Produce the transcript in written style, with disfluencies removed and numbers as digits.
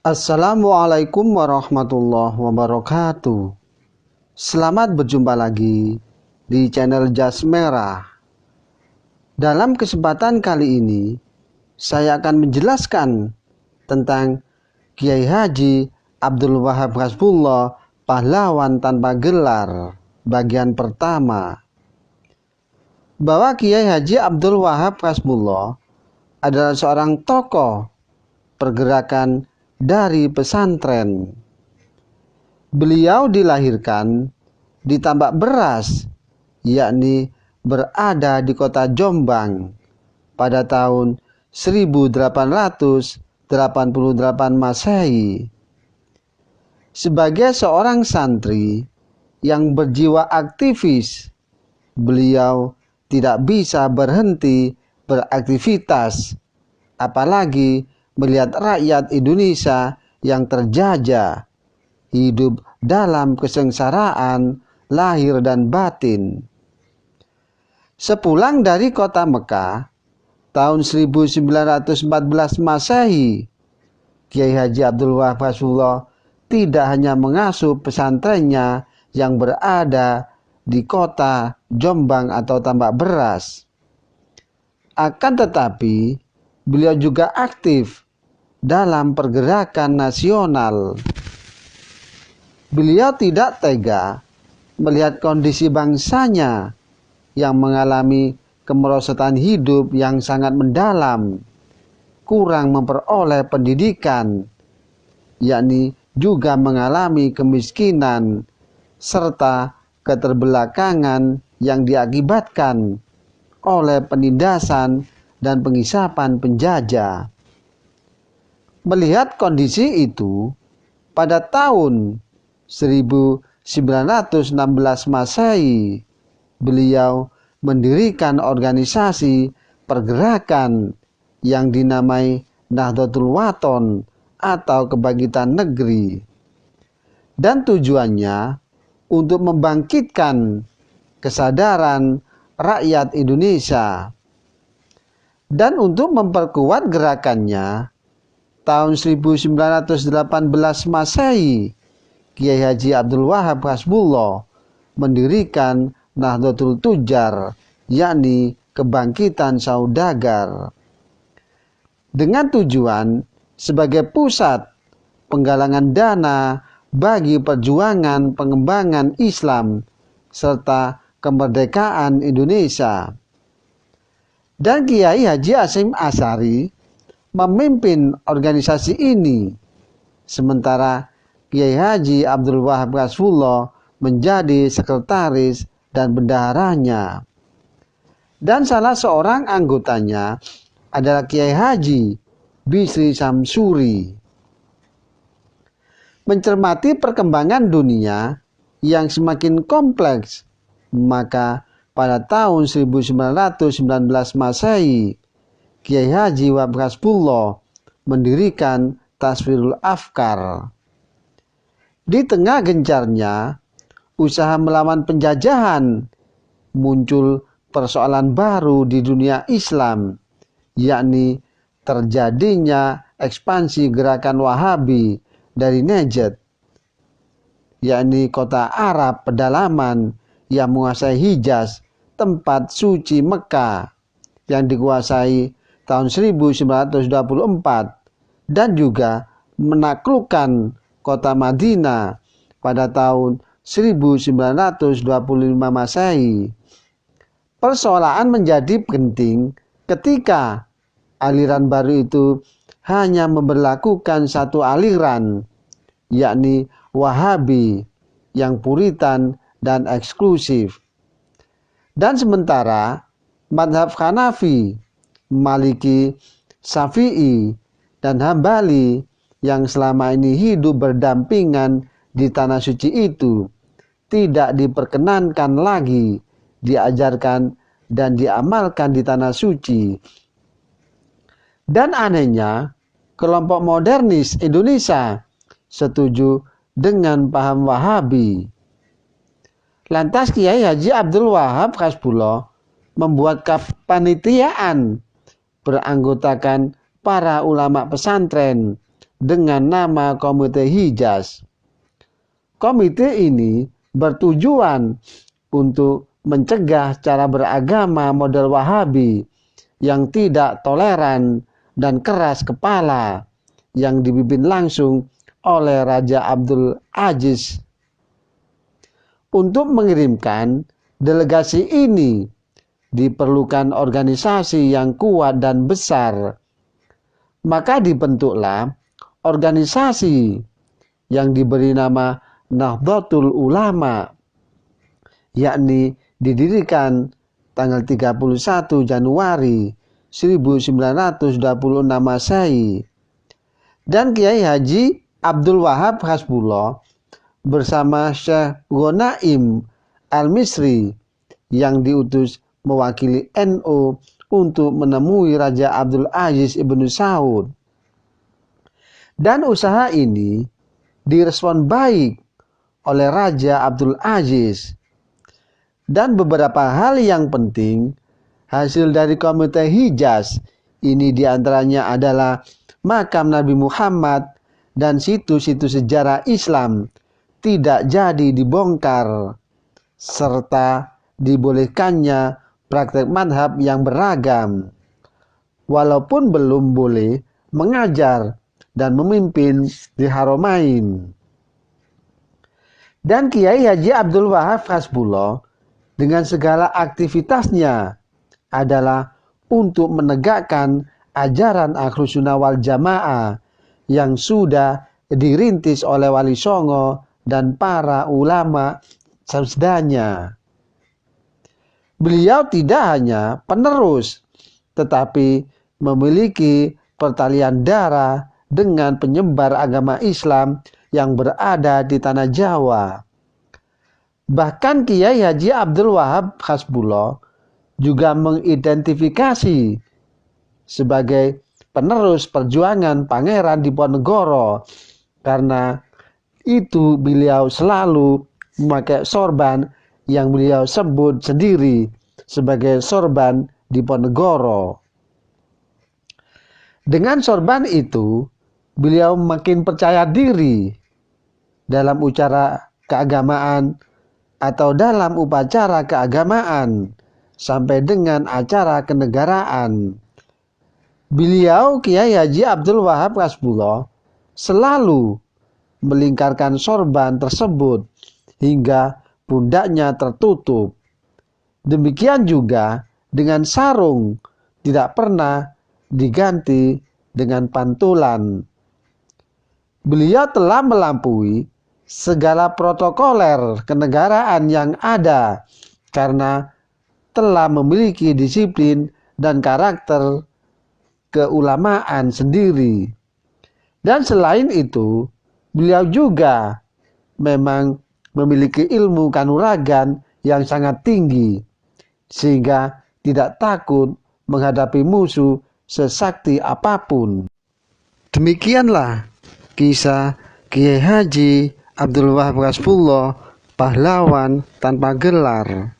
Assalamualaikum warahmatullahi wabarakatuh. Selamat berjumpa lagi di channel Jas Merah. Dalam kesempatan kali ini, saya akan menjelaskan tentang Kiai Haji Abdul Wahab Hasbullah, pahlawan tanpa gelar, bagian pertama. Bahwa Kiai Haji Abdul Wahab Hasbullah adalah seorang tokoh pergerakan dari pesantren. Beliau dilahirkan di Tambak Beras, yakni berada di kota Jombang pada tahun 1888 Masehi. Sebagai seorang santri yang berjiwa aktivis, beliau tidak bisa berhenti beraktivitas, apalagi melihat rakyat Indonesia yang terjajah, hidup dalam kesengsaraan lahir dan batin. Sepulang dari kota Mekah tahun 1914 Masehi, Kiai Haji Abdul Wahab Hasbullah tidak hanya mengasuh pesantrennya yang berada di kota Jombang atau Tambak Beras, akan tetapi beliau juga aktif dalam pergerakan nasional. Beliau tidak tega melihat kondisi bangsanya yang mengalami kemerosotan hidup yang sangat mendalam, kurang memperoleh pendidikan, yakni juga mengalami kemiskinan serta keterbelakangan yang diakibatkan oleh penindasan dan pengisapan penjajah. Melihat kondisi itu, pada tahun 1916 Masehi, beliau mendirikan organisasi pergerakan yang dinamai Nahdlatul Wathon atau Kebangkitan Negeri. Dan tujuannya untuk membangkitkan kesadaran rakyat Indonesia. Dan untuk memperkuat gerakannya, tahun 1918 Masehi, Kiai Haji Abdul Wahab Hasbullah mendirikan Nahdlatul Tujar, yakni kebangkitan saudagar, dengan tujuan sebagai pusat penggalangan dana bagi perjuangan pengembangan Islam serta kemerdekaan Indonesia. Dan Kiai Haji Hasyim Asy'ari memimpin organisasi ini, sementara Kiai Haji Abdul Wahab Hasbullah menjadi sekretaris dan bendaharanya. Dan salah seorang anggotanya adalah Kiai Haji Bisri Samsuri. Mencermati perkembangan dunia yang semakin kompleks, maka pada tahun 1919 Masehi, Kiai Haji Wahab Hasbullah mendirikan Tasfirul Afkar. Di tengah gencarnya usaha melawan penjajahan, muncul persoalan baru di dunia Islam, yakni terjadinya ekspansi gerakan Wahabi dari Najd, yakni kota Arab pedalaman yang menguasai Hijaz, tempat suci Mekah yang dikuasai tahun 1924, dan juga menaklukkan kota Madinah pada tahun 1925 Masehi. Persoalan menjadi penting ketika aliran baru itu hanya memberlakukan satu aliran, yakni Wahabi yang puritan dan eksklusif. Dan sementara madhab Hanafi, Maliki, Syafi'i, dan Hambali yang selama ini hidup berdampingan di tanah suci itu tidak diperkenankan lagi diajarkan dan diamalkan di tanah suci. Dan anehnya, kelompok modernis Indonesia setuju dengan paham Wahabi. Lantas Kiai Haji Abdul Wahab Hasbullah membuat kepanitiaan beranggotakan para ulama pesantren dengan nama Komite Hijaz. Komite ini bertujuan untuk mencegah cara beragama model Wahabi yang tidak toleran dan keras kepala yang dipimpin langsung oleh Raja Abdul Aziz. Untuk mengirimkan delegasi ini diperlukan organisasi yang kuat dan besar. Maka dibentuklah organisasi yang diberi nama Nahdlatul Ulama, yakni didirikan tanggal 31 Januari 1926 Masehi. Dan Kiai Haji Abdul Wahab Hasbullah bersama Syekh Ghonaim Al-Misri yang diutus mewakili NU untuk menemui Raja Abdul Aziz Ibnu Saud. Dan usaha ini direspon baik oleh Raja Abdul Aziz. Dan beberapa hal yang penting hasil dari Komite Hijaz ini diantaranya adalah makam Nabi Muhammad dan situs-situs sejarah Islam tidak jadi dibongkar, serta dibolehkannya praktek madhab yang beragam, walaupun belum boleh mengajar dan memimpin di Haramain. Dan Kiai Haji Abdul Wahab Hasbullah dengan segala aktivitasnya adalah untuk menegakkan ajaran Ahlus Sunnah wal Jamaah yang sudah dirintis oleh Wali Songo dan para ulama sesudahnya. Beliau tidak hanya penerus, tetapi memiliki pertalian darah dengan penyebar agama Islam yang berada di tanah Jawa. Bahkan Kiai Haji Abdul Wahab Hasbullah juga mengidentifikasi sebagai penerus perjuangan Pangeran Diponegoro, karena itu beliau selalu memakai sorban yang beliau sebut sendiri sebagai sorban Diponegoro. Dengan sorban itu, beliau makin percaya diri dalam ucara keagamaan atau dalam upacara keagamaan sampai dengan acara kenegaraan. Beliau Kiai Haji Abdul Wahab Hasbullah selalu melingkarkan sorban tersebut hingga pundaknya tertutup. Demikian juga dengan sarung, tidak pernah diganti dengan pantulan. Beliau telah melampaui segala protokoler kenegaraan yang ada karena telah memiliki disiplin dan karakter keulamaan sendiri. Dan selain itu, beliau juga memang memiliki ilmu kanuragan yang sangat tinggi, sehingga tidak takut menghadapi musuh sesakti apapun. Demikianlah kisah Kiai Haji Abdul Wahab Hasbullah, pahlawan tanpa gelar.